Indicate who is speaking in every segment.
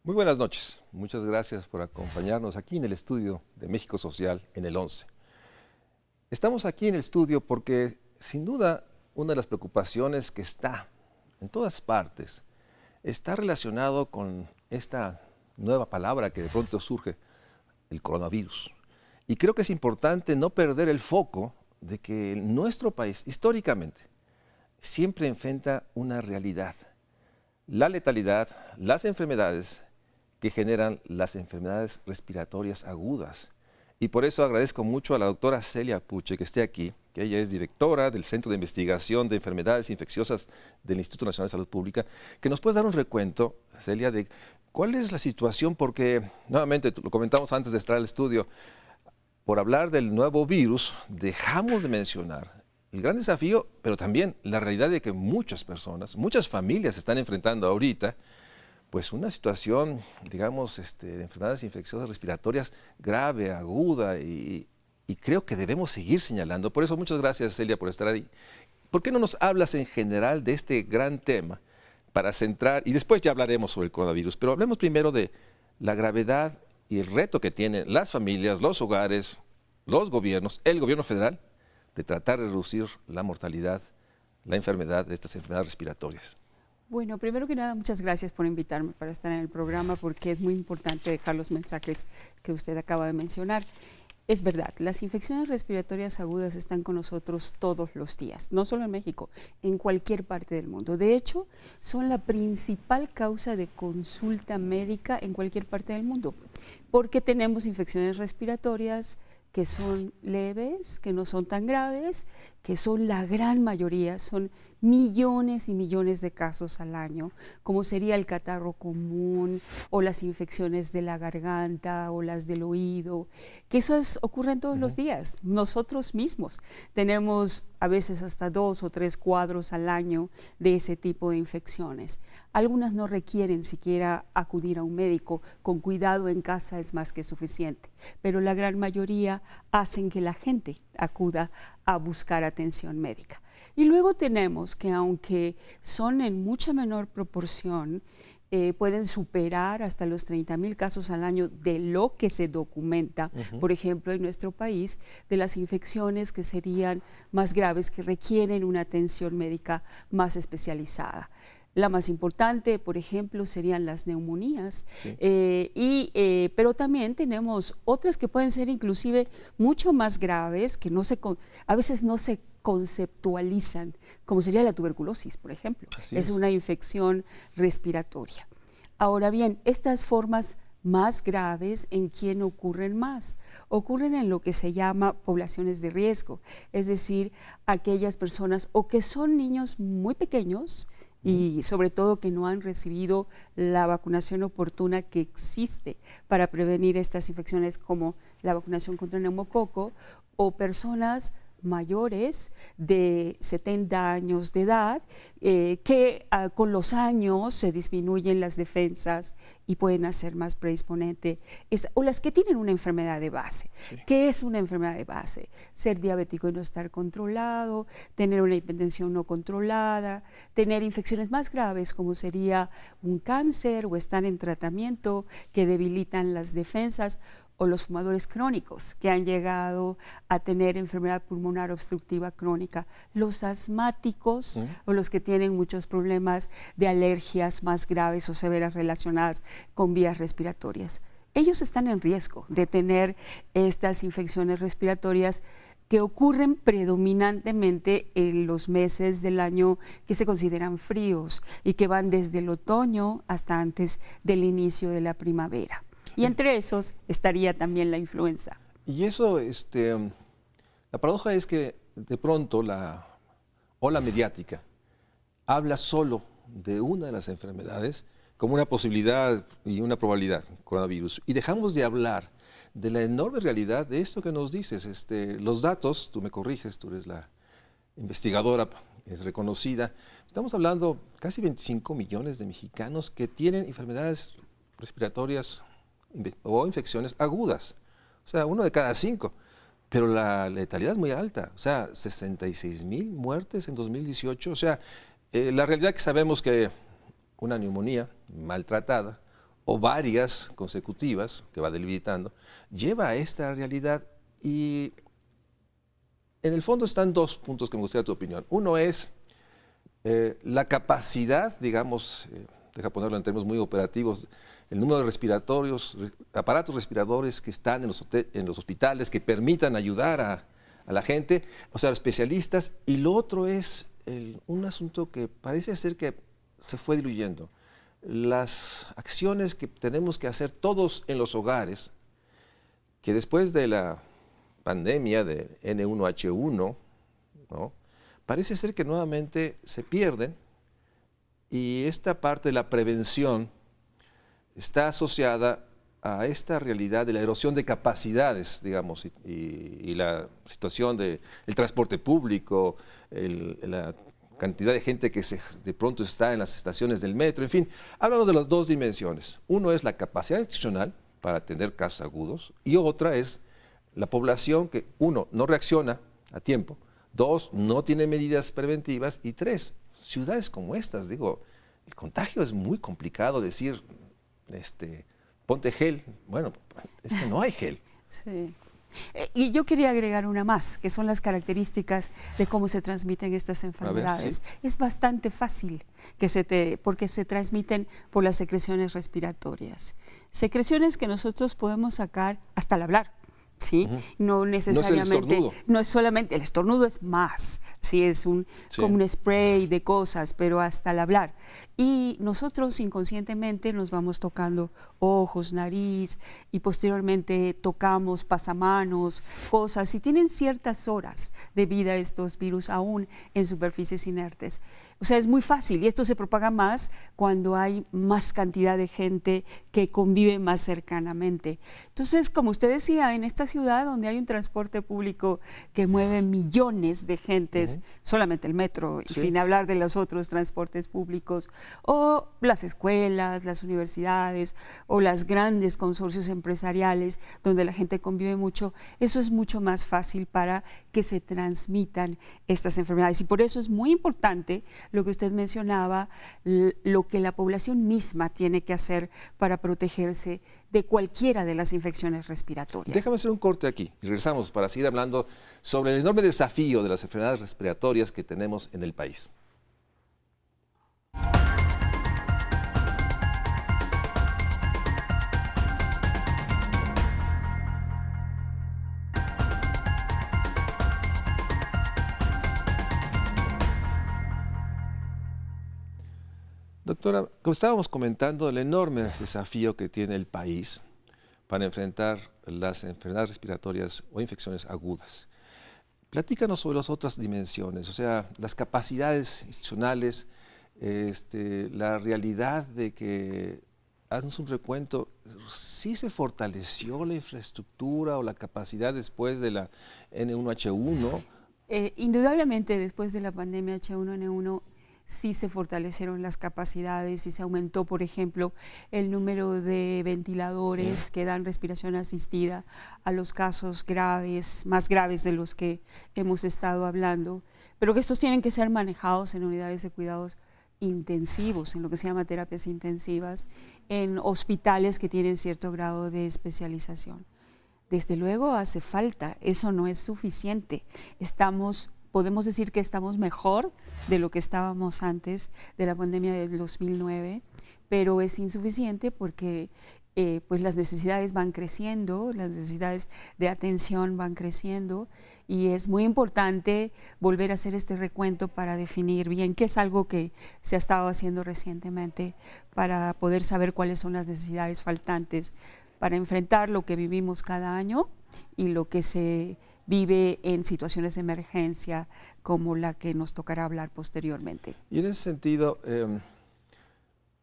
Speaker 1: Muy buenas noches. Muchas gracias por acompañarnos aquí en el estudio de México Social en el 11. Estamos aquí en el estudio porque, sin duda, una de las preocupaciones que está en todas partes está relacionado con esta nueva palabra que de pronto surge, el coronavirus. Y creo que es importante no perder el foco de que nuestro país, históricamente, siempre enfrenta una realidad. La letalidad, las enfermedades que generan las enfermedades respiratorias agudas. Y por eso agradezco mucho a la doctora Celia Puche que esté aquí, que ella es directora del Centro de Investigación de Enfermedades Infecciosas del Instituto Nacional de Salud Pública, que nos puede dar un recuento, Celia, de cuál es la situación, porque, nuevamente, lo comentamos antes de entrar al estudio, por hablar del nuevo virus, dejamos de mencionar el gran desafío, pero también la realidad de que muchas personas, muchas familias se están enfrentando ahorita, pues una situación, digamos, de enfermedades infecciosas respiratorias grave, aguda, y creo que debemos seguir señalando. Por eso, muchas gracias, Celia, por estar ahí. ¿Por qué no nos hablas en general de este gran tema para centrar, y después ya hablaremos sobre el coronavirus, pero hablemos primero de la gravedad y el reto que tienen las familias, los hogares, los gobiernos, el gobierno federal, de tratar de reducir la mortalidad, la enfermedad de estas enfermedades respiratorias?
Speaker 2: Bueno, primero que nada, muchas gracias por invitarme para estar en el programa, porque es muy importante dejar los mensajes que usted acaba de mencionar. Es verdad, las infecciones respiratorias agudas están con nosotros todos los días, no solo en México, en cualquier parte del mundo. De hecho, son la principal causa de consulta médica en cualquier parte del mundo, porque tenemos infecciones respiratorias que son leves, que no son tan graves, que son la gran mayoría, son millones y millones de casos al año, como sería el catarro común o las infecciones de la garganta o las del oído, que esas ocurren todos los días. Nosotros mismos tenemos a veces hasta 2 o 3 cuadros al año de ese tipo de infecciones. Algunas no requieren siquiera acudir a un médico, con cuidado en casa es más que suficiente, pero la gran mayoría hacen que la gente acuda a buscar atención médica. Y luego tenemos que, aunque son en mucha menor proporción, pueden superar hasta los 30,000 casos al año de lo que se documenta, por ejemplo, en nuestro país, de las infecciones que serían más graves, que requieren una atención médica más especializada. La más importante, por ejemplo, serían las neumonías, sí. Pero también tenemos otras que pueden ser inclusive mucho más graves, que a veces no se conceptualizan, como sería la tuberculosis, por ejemplo. Es una infección respiratoria. Ahora bien, estas formas más graves, ¿en quién ocurren más? Ocurren en lo que se llama poblaciones de riesgo, es decir, aquellas personas o que son niños muy pequeños, y sobre todo que no han recibido la vacunación oportuna que existe para prevenir estas infecciones, como la vacunación contra el neumococo, o personas mayores de 70 años de edad que con los años se disminuyen las defensas y pueden hacer más predisponente, o las que tienen una enfermedad de base. Sí. ¿Qué es una enfermedad de base? Ser diabético y no estar controlado, tener una hipertensión no controlada, tener infecciones más graves como sería un cáncer o estar en tratamiento que debilitan las defensas, o los fumadores crónicos que han llegado a tener enfermedad pulmonar obstructiva crónica, los asmáticos o los que tienen muchos problemas de alergias más graves o severas relacionadas con vías respiratorias. Ellos están en riesgo de tener estas infecciones respiratorias que ocurren predominantemente en los meses del año que se consideran fríos y que van desde el otoño hasta antes del inicio de la primavera. Y entre esos estaría también la influenza.
Speaker 1: Y eso, la paradoja es que de pronto la ola mediática habla solo de una de las enfermedades como una posibilidad y una probabilidad, coronavirus, y dejamos de hablar de la enorme realidad de esto que nos dices. Los datos, tú me corriges, tú eres la investigadora es reconocida. Estamos hablando casi 25 millones de mexicanos que tienen enfermedades respiratorias o infecciones agudas. O sea, 1 de cada 5. Pero la letalidad es muy alta. O sea, 66,000 muertes en 2018. O sea, la realidad que sabemos que una neumonía maltratada o varias consecutivas, que va debilitando, lleva a esta realidad. Y en el fondo están 2 puntos que me gustaría tu opinión. Uno es la capacidad, digamos, deja ponerlo en términos muy operativos, el número de respiratorios, aparatos respiradores que están en los hospitales, que permitan ayudar a la gente, o sea, especialistas. Y lo otro es un asunto que parece ser que se fue diluyendo. Las acciones que tenemos que hacer todos en los hogares, que después de la pandemia de N1H1, ¿no?, parece ser que nuevamente se pierden, y esta parte de la prevención está asociada a esta realidad de la erosión de capacidades, digamos, y la situación del transporte público, la cantidad de gente que de pronto está en las estaciones del metro, en fin, háblanos de las 2 dimensiones. Uno es la capacidad institucional para atender casos agudos, y otra es la población que, 1, no reacciona a tiempo, 2, no tiene medidas preventivas, y 3, ciudades como estas, digo, el contagio es muy complicado decir, ponte gel. Bueno, es que no hay gel.
Speaker 2: Sí. Y yo quería agregar una más, que son las características de cómo se transmiten estas enfermedades.
Speaker 1: A ver, sí.
Speaker 2: Es bastante fácil porque se transmiten por las secreciones respiratorias. Secreciones que nosotros podemos sacar hasta al hablar. ¿Sí? No necesariamente, no es solamente, el estornudo es más, ¿sí? Es como un spray de cosas, pero hasta al hablar. Y nosotros inconscientemente nos vamos tocando ojos, nariz, y posteriormente tocamos pasamanos, cosas, y tienen ciertas horas de vida estos virus aún en superficies inertes. O sea, es muy fácil, y esto se propaga más cuando hay más cantidad de gente que convive más cercanamente. Entonces, como usted decía, en esta ciudad donde hay un transporte público que mueve millones de gentes, solamente el metro, y sin hablar de los otros transportes públicos, o las escuelas, las universidades, o los grandes consorcios empresariales donde la gente convive mucho, eso es mucho más fácil para que se transmitan estas enfermedades. Y por eso es muy importante lo que usted mencionaba, lo que la población misma tiene que hacer para protegerse de cualquiera de las infecciones respiratorias.
Speaker 1: Déjame hacer un corte aquí y regresamos para seguir hablando sobre el enorme desafío de las enfermedades respiratorias que tenemos en el país. Doctora, como estábamos comentando, el enorme desafío que tiene el país para enfrentar las enfermedades respiratorias o infecciones agudas. Platícanos sobre las otras dimensiones, o sea, las capacidades institucionales, la realidad de que, haznos un recuento, ¿sí se fortaleció la infraestructura o la capacidad después de la N1H1?
Speaker 2: Indudablemente, después de la pandemia H1N1, sí se fortalecieron las capacidades y se aumentó, por ejemplo, el número de ventiladores que dan respiración asistida a los casos graves, más graves de los que hemos estado hablando, pero que estos tienen que ser manejados en unidades de cuidados intensivos, en lo que se llama terapias intensivas, en hospitales que tienen cierto grado de especialización. Desde luego hace falta, eso no es suficiente. Podemos decir que estamos mejor de lo que estábamos antes de la pandemia del 2009, pero es insuficiente porque pues las necesidades van creciendo, las necesidades de atención van creciendo, y es muy importante volver a hacer este recuento para definir bien, que es algo que se ha estado haciendo recientemente, para poder saber cuáles son las necesidades faltantes para enfrentar lo que vivimos cada año y lo que se vive en situaciones de emergencia como la que nos tocará hablar posteriormente.
Speaker 1: Y en ese sentido,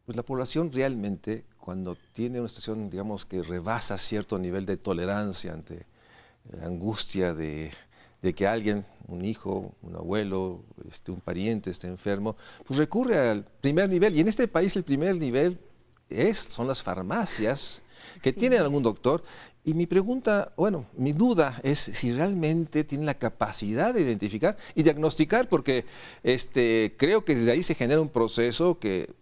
Speaker 1: pues la población realmente, cuando tiene una situación, digamos, que rebasa cierto nivel de tolerancia ante la angustia de de que alguien, un hijo, un abuelo, un pariente esté enfermo, pues recurre al primer nivel. Y en este país el primer nivel son las farmacias que tienen
Speaker 2: Sí.
Speaker 1: algún doctor. Y mi pregunta, bueno, mi duda es si realmente tienen la capacidad de identificar y diagnosticar, porque creo que desde ahí se genera un proceso que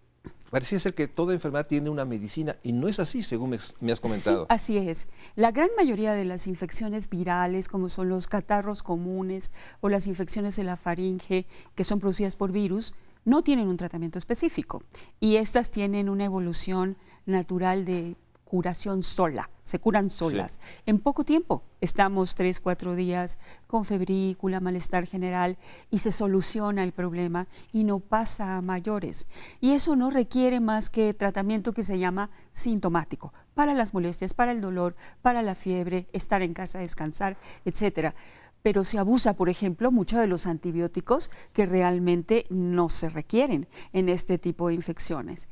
Speaker 1: parece ser que toda enfermedad tiene una medicina y no es así, según me has
Speaker 2: Sí,
Speaker 1: comentado.
Speaker 2: así es. La gran mayoría de las infecciones virales, como son los catarros comunes o las infecciones de la faringe, que son producidas por virus, no tienen un tratamiento específico. Y estas tienen una evolución natural de curación sola, se curan
Speaker 1: Sí.
Speaker 2: solas. En poco tiempo, estamos 3, 4 días con febrícula, malestar general y se soluciona el problema y no pasa a mayores. Y eso no requiere más que tratamiento que se llama sintomático, para las molestias, para el dolor, para la fiebre, estar en casa, descansar, etcétera. Pero se abusa, por ejemplo, mucho de los antibióticos que realmente no se requieren en este tipo de infecciones.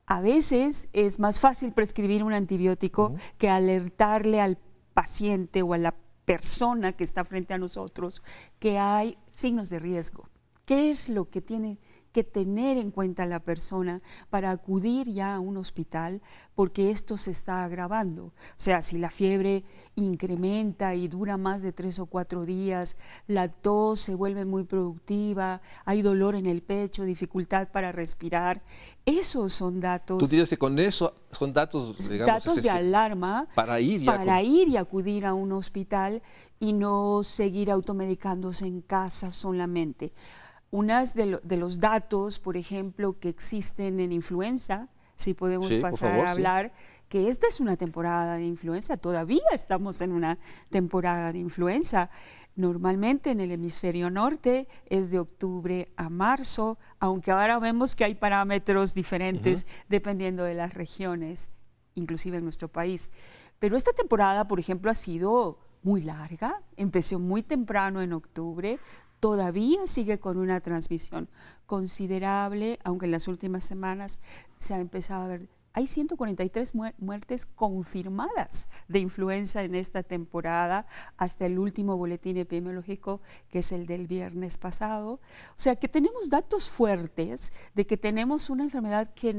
Speaker 2: A veces es más fácil prescribir un antibiótico
Speaker 1: Ujú.
Speaker 2: que alertarle al paciente o a la persona que está frente a nosotros que hay signos de riesgo. ¿Qué es lo que tiene que tener en cuenta la persona para acudir ya a un hospital? Porque esto se está agravando. O sea, si la fiebre incrementa y dura más de 3 o 4 días, la tos se vuelve muy productiva, hay dolor en el pecho, dificultad para respirar, esos son
Speaker 1: Tú
Speaker 2: datos,
Speaker 1: dirías que con eso son datos, digamos,
Speaker 2: datos de alarma
Speaker 1: para ir ya
Speaker 2: para
Speaker 1: con...
Speaker 2: ir y acudir a un hospital y no seguir automedicándose en casa solamente. Unas de los datos, por ejemplo, que existen en influenza, si podemos
Speaker 1: Sí, por
Speaker 2: pasar
Speaker 1: favor,
Speaker 2: a
Speaker 1: sí.
Speaker 2: hablar, que esta es una temporada de influenza, todavía estamos en una temporada de influenza. Normalmente en el hemisferio norte es de octubre a marzo, aunque ahora vemos que hay parámetros
Speaker 1: Ujú.
Speaker 2: diferentes dependiendo de las regiones, inclusive en nuestro país. Pero esta temporada, por ejemplo, ha sido muy larga, empezó muy temprano en octubre, todavía sigue con una transmisión considerable, aunque en las últimas semanas se ha empezado a ver, hay 143 muertes confirmadas de influenza en esta temporada, hasta el último boletín epidemiológico, que es el del viernes pasado. O sea que tenemos datos fuertes de que tenemos una enfermedad que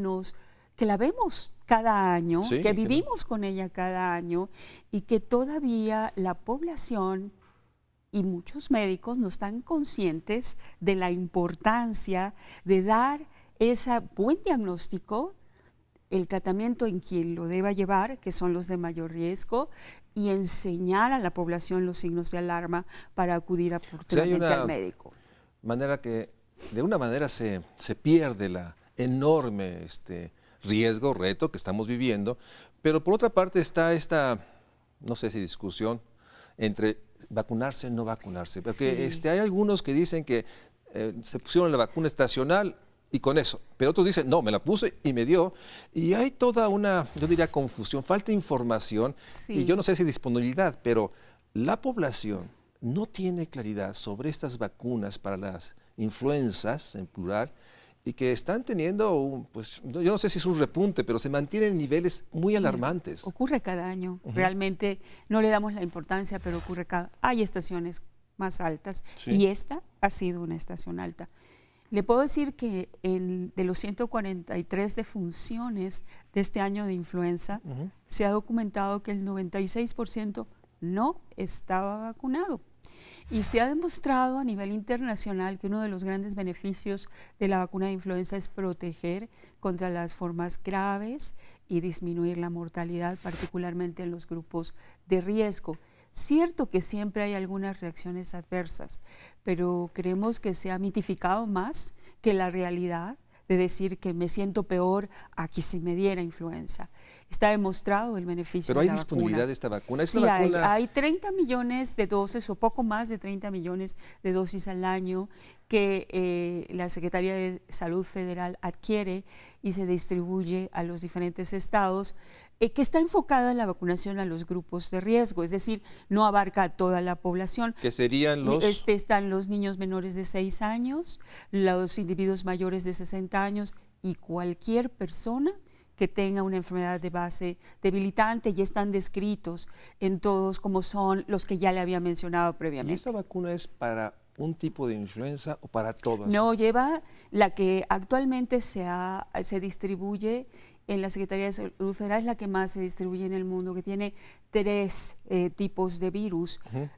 Speaker 2: la vemos cada año, que
Speaker 1: Sí, que no.
Speaker 2: vivimos con ella cada año y que todavía la población y muchos médicos no están conscientes de la importancia de dar ese buen diagnóstico, el tratamiento en quien lo deba llevar, que son los de mayor riesgo, y enseñar a la población los signos de alarma para acudir
Speaker 1: O sea, hay
Speaker 2: oportunamente al
Speaker 1: una
Speaker 2: médico.
Speaker 1: manera que, de una manera se pierde la enorme riesgo, reto que estamos viviendo, pero por otra parte está esta, no sé si discusión entre vacunarse o no vacunarse, porque
Speaker 2: Sí,
Speaker 1: hay algunos que dicen que se pusieron la vacuna estacional y con eso, pero otros dicen, no, me la puse y me dio, y hay toda una, yo diría, confusión, falta de información, y yo no
Speaker 2: sí.
Speaker 1: sé si disponibilidad, pero la población no tiene claridad sobre estas vacunas para las influencias, en plural, y que están teniendo, pues, yo no sé si es un repunte, pero se mantienen en niveles muy
Speaker 2: Mira,
Speaker 1: alarmantes.
Speaker 2: ocurre cada año.
Speaker 1: Ujú.
Speaker 2: Realmente no le damos la importancia, pero ocurre cada. Hay estaciones más altas
Speaker 1: Sí.
Speaker 2: y esta ha sido una estación alta. Le puedo decir que de los 143 defunciones de este año de influenza,
Speaker 1: Ujú.
Speaker 2: se ha documentado que el 96% no estaba vacunado. Y se ha demostrado a nivel internacional que uno de los grandes beneficios de la vacuna de influenza es proteger contra las formas graves y disminuir la mortalidad, particularmente en los grupos de riesgo. Cierto que siempre hay algunas reacciones adversas, pero creemos que se ha mitificado más que la realidad de decir que me siento peor a que si me diera influenza. Está demostrado el beneficio
Speaker 1: Pero
Speaker 2: de
Speaker 1: hay
Speaker 2: la
Speaker 1: disponibilidad
Speaker 2: vacuna.
Speaker 1: de esta vacuna. Es una
Speaker 2: Sí,
Speaker 1: vacuna
Speaker 2: hay 30 millones de dosis o poco más de 30 millones de dosis al año que la Secretaría de Salud Federal adquiere y se distribuye a los diferentes estados, que está enfocada en la vacunación a los grupos de riesgo, es decir, no abarca a toda la población.
Speaker 1: que serían los...
Speaker 2: Están los niños menores de 6 años, los individuos mayores de 60 años y cualquier persona que tenga una enfermedad de base debilitante y están descritos en todos como son los que ya le había mencionado
Speaker 1: ¿Y
Speaker 2: previamente.
Speaker 1: esta vacuna es para un tipo de influenza o para todas?
Speaker 2: No, lleva la que actualmente se distribuye en la Secretaría de Salud Federal, es la que más se distribuye en el mundo, que tiene 3 tipos de virus,
Speaker 1: Ujú.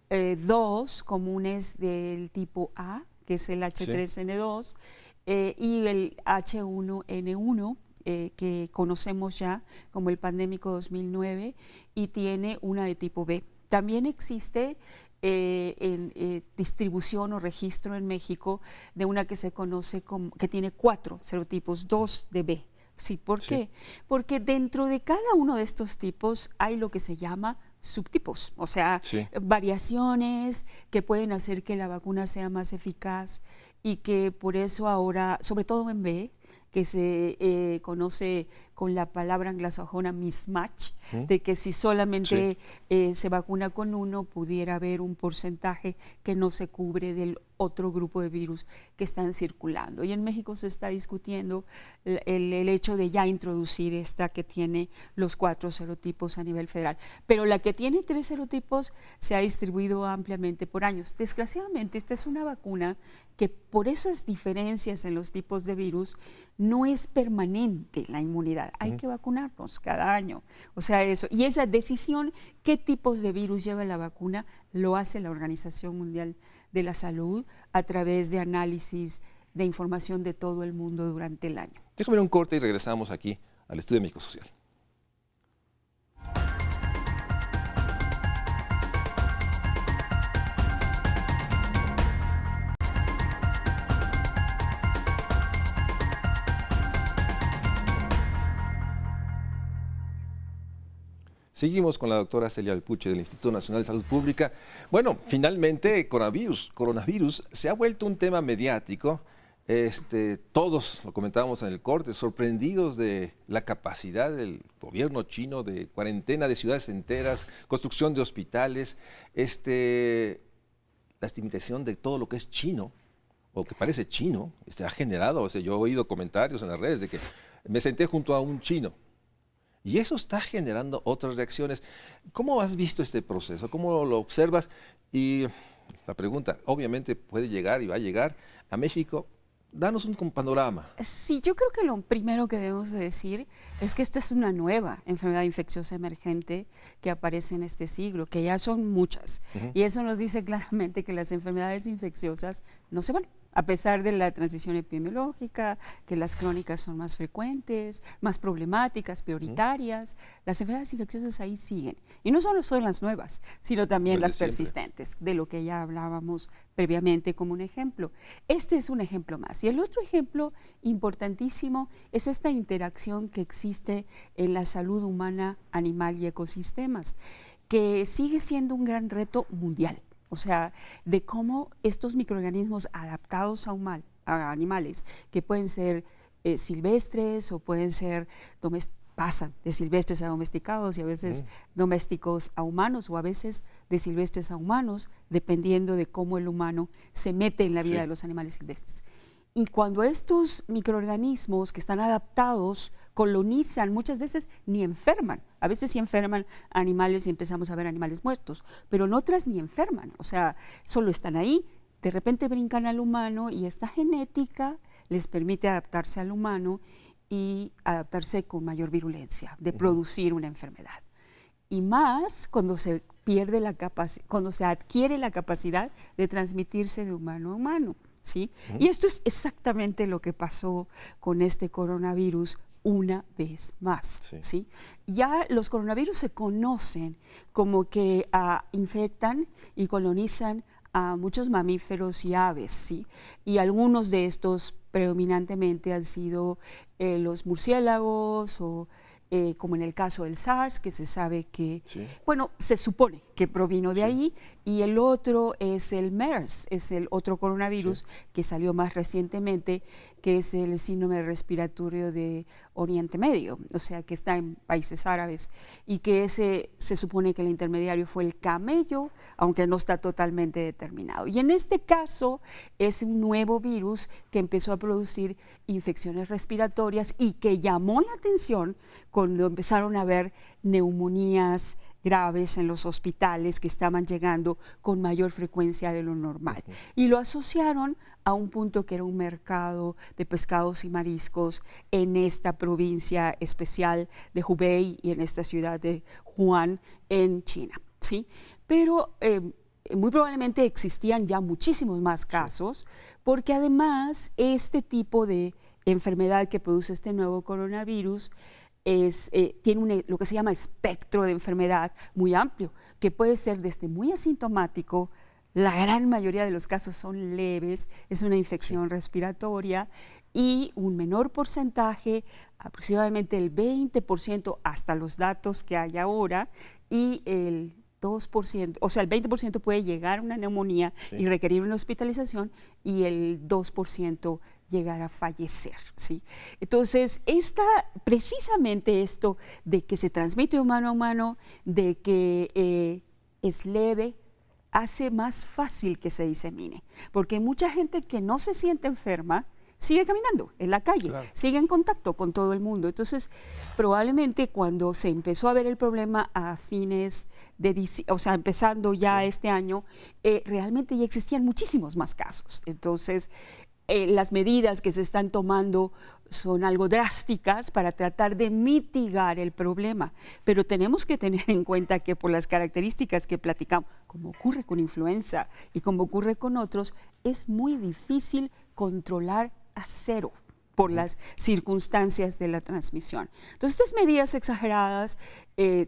Speaker 2: 2 comunes del tipo A, que es el H3N2, y el H1N1, que conocemos ya como el pandémico 2009, y tiene una de tipo B. También existe en distribución o registro en México de una que se conoce como, que tiene 4 serotipos, 2 de B. Sí, ¿por qué? Porque dentro de cada uno de estos tipos hay lo que se llama subtipos, o sea, variaciones que pueden hacer que la vacuna sea más eficaz y que por eso ahora, sobre todo en B, que se conoce con la palabra anglosajona mismatch, de que si solamente se vacuna con uno, pudiera haber un porcentaje que no se cubre del otro grupo de virus que están circulando. Y en México se está discutiendo el hecho de ya introducir esta que tiene los 4 serotipos a nivel federal. Pero la que tiene 3 serotipos se ha distribuido ampliamente por años. Desgraciadamente, esta es una vacuna que por esas diferencias en los tipos de virus no es permanente la inmunidad. Hay que vacunarnos cada año. O sea, eso. Y esa decisión, qué tipos de virus lleva la vacuna, lo hace la Organización Mundial de la Salud a través de análisis de información de todo el mundo durante el año.
Speaker 1: Déjame ver un corte y regresamos aquí al Estudio México Social. Seguimos con la doctora Celia Alpuche del Instituto Nacional de Salud Pública. Bueno, finalmente coronavirus se ha vuelto un tema mediático. Todos, lo comentábamos en el corte, sorprendidos de la capacidad del gobierno chino de cuarentena de ciudades enteras, construcción de hospitales, la estigmatización de todo lo que es chino o que parece chino, ha generado, o sea, yo he oído comentarios en las redes de que me senté junto a un chino. Y eso está generando otras reacciones. ¿Cómo has visto este proceso? ¿Cómo lo observas? Y la pregunta, obviamente puede llegar y va a llegar a México. Danos un panorama.
Speaker 2: Sí, yo creo que lo primero que debemos de decir es que esta es una nueva enfermedad infecciosa emergente que aparece en este siglo, que ya son muchas. Y eso nos dice claramente que las enfermedades infecciosas no se van. A pesar de la transición epidemiológica, que las crónicas son más frecuentes, más problemáticas, prioritarias, las enfermedades infecciosas ahí siguen. Y no solo son las nuevas, sino también las persistentes, de lo que ya hablábamos previamente como un ejemplo. Este es un ejemplo más. Y el otro ejemplo importantísimo es esta interacción que existe en la salud humana, animal y ecosistemas, que sigue siendo un gran reto mundial. O sea, de cómo estos microorganismos adaptados a animales, que pueden ser silvestres o pueden ser pasan de silvestres a domesticados y a veces domésticos a humanos o a veces de silvestres a humanos, dependiendo de cómo el humano se mete en la vida de los animales silvestres. Y cuando estos microorganismos que están adaptados colonizan, muchas veces ni enferman. A veces sí enferman animales y empezamos a ver animales muertos, pero en otras ni enferman. O sea, solo están ahí, de repente brincan al humano y esta genética les permite adaptarse al humano y adaptarse con mayor virulencia, de producir una enfermedad. Y más cuando se pierde cuando se adquiere la capacidad de transmitirse de humano a humano. ¿Sí? Y esto es exactamente lo que pasó con este coronavirus una vez más. ¿Sí? Ya los coronavirus se conocen como que infectan y colonizan a muchos mamíferos y aves, ¿sí? Y algunos de estos predominantemente han sido los murciélagos o como en el caso del SARS, que se sabe que,
Speaker 1: Sí.
Speaker 2: bueno, se supone que provino de
Speaker 1: Sí.
Speaker 2: ahí, y el otro es el MERS, es el otro coronavirus que salió más recientemente, que es el síndrome respiratorio de Oriente Medio, o sea, que está en países árabes, y que ese se supone que el intermediario fue el camello, aunque no está totalmente determinado. Y en este caso es un nuevo virus que empezó a producir infecciones respiratorias y que llamó la atención cuando empezaron a haber neumonías graves en los hospitales que estaban llegando con mayor frecuencia de lo normal. Y lo asociaron a un punto que era un mercado de pescados y mariscos en esta provincia especial de Hubei y en esta ciudad de Wuhan en China, ¿sí? Pero muy probablemente existían ya muchísimos más casos, porque además este tipo de enfermedad que produce este nuevo coronavirus tiene lo que se llama espectro de enfermedad muy amplio, que puede ser desde muy asintomático, la gran mayoría de los casos son leves, es una infección respiratoria, y un menor porcentaje, aproximadamente el 20% hasta los datos que hay ahora, y el 2%, o sea, el 20% puede llegar a una neumonía y requerir una hospitalización, y el 2% llegar a fallecer, ¿sí? Entonces, precisamente esto de que se transmite humano a humano, de que es leve, hace más fácil que se disemine, porque mucha gente que no se siente enferma sigue caminando en la calle, sigue en contacto con todo el mundo. Entonces, probablemente cuando se empezó a ver el problema a fines de o sea, empezando ya este año, realmente ya existían muchísimos más casos. Entonces, las medidas que se están tomando son algo drásticas para tratar de mitigar el problema, pero tenemos que tener en cuenta que por las características que platicamos, como ocurre con influenza y como ocurre con otros, es muy difícil controlar a cero por las circunstancias de la transmisión. Entonces, estas medidas exageradas,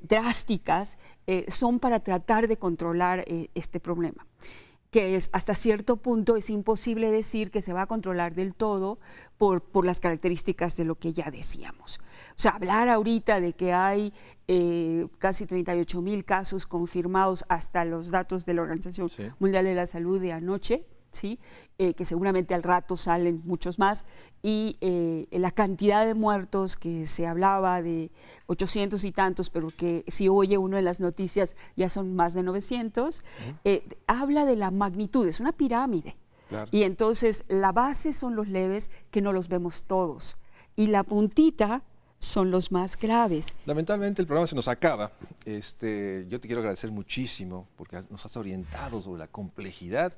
Speaker 2: drásticas, son para tratar de controlar este problema, que hasta cierto punto es imposible decir que se va a controlar del todo por las características de lo que ya decíamos. O sea, hablar ahorita de que hay casi 38,000 casos confirmados hasta los datos de la Organización Mundial de la Salud de anoche, ¿sí? Que seguramente al rato salen muchos más, y la cantidad de muertos que se hablaba de 800 y tantos, pero que si oye uno en las noticias ya son más de 900, habla de la magnitud, es una pirámide. Y entonces la base son los leves, que no los vemos todos, y la puntita son los más graves.
Speaker 1: Lamentablemente el programa se nos acaba. Yo te quiero agradecer muchísimo porque nos has orientado sobre la complejidad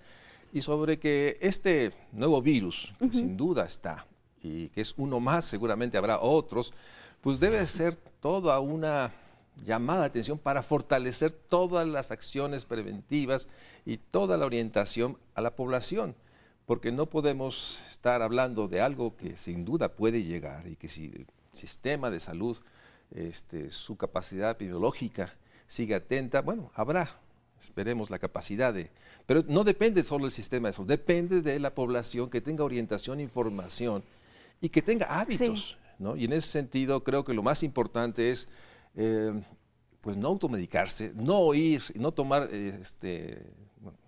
Speaker 1: y sobre que este nuevo virus, que sin duda está, y que es uno más, seguramente habrá otros, pues debe ser toda una llamada de atención para fortalecer todas las acciones preventivas y toda la orientación a la población, porque no podemos estar hablando de algo que sin duda puede llegar, y que si el sistema de salud, su capacidad epidemiológica sigue atenta, bueno, habrá, esperemos, la capacidad de... Pero no depende solo del sistema de salud, depende de la población que tenga orientación, información y que tenga hábitos, ¿no? Y en ese sentido creo que lo más importante es pues no automedicarse, no tomar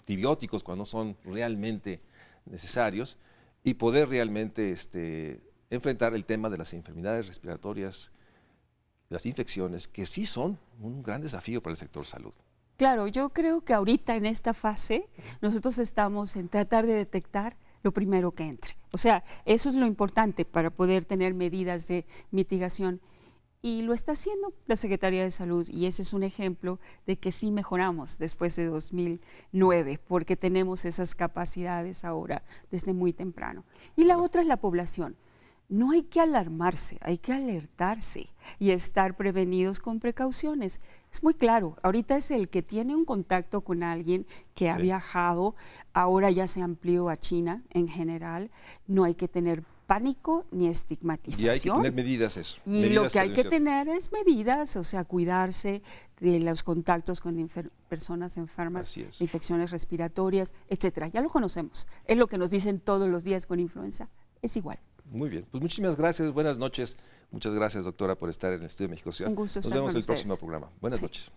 Speaker 1: antibióticos cuando son realmente necesarios, y poder realmente enfrentar el tema de las enfermedades respiratorias, las infecciones, que sí son un gran desafío para el sector salud.
Speaker 2: Claro, yo creo que ahorita en esta fase nosotros estamos en tratar de detectar lo primero que entre. O sea, eso es lo importante para poder tener medidas de mitigación. Y lo está haciendo la Secretaría de Salud, y ese es un ejemplo de que sí mejoramos después de 2009, porque tenemos esas capacidades ahora desde muy temprano. Y la otra es la población. No hay que alarmarse, hay que alertarse y estar prevenidos con precauciones. Es muy claro, ahorita es el que tiene un contacto con alguien que ha viajado, ahora ya se amplió a China en general, no hay que tener pánico ni estigmatización.
Speaker 1: Y hay que tener medidas, eso.
Speaker 2: Y
Speaker 1: medidas
Speaker 2: lo que hay que tener es medidas, o sea, cuidarse de los contactos con personas enfermas, infecciones respiratorias, etcétera. Ya lo conocemos, es lo que nos dicen todos los días con influenza, es igual.
Speaker 1: Muy bien, pues muchísimas gracias, buenas noches. Muchas gracias, doctora, por estar en el Estudio de México Social.
Speaker 2: Un gusto
Speaker 1: Nos
Speaker 2: estar
Speaker 1: vemos
Speaker 2: con
Speaker 1: en el
Speaker 2: ustedes.
Speaker 1: próximo programa. Buenas
Speaker 2: Sí.
Speaker 1: noches.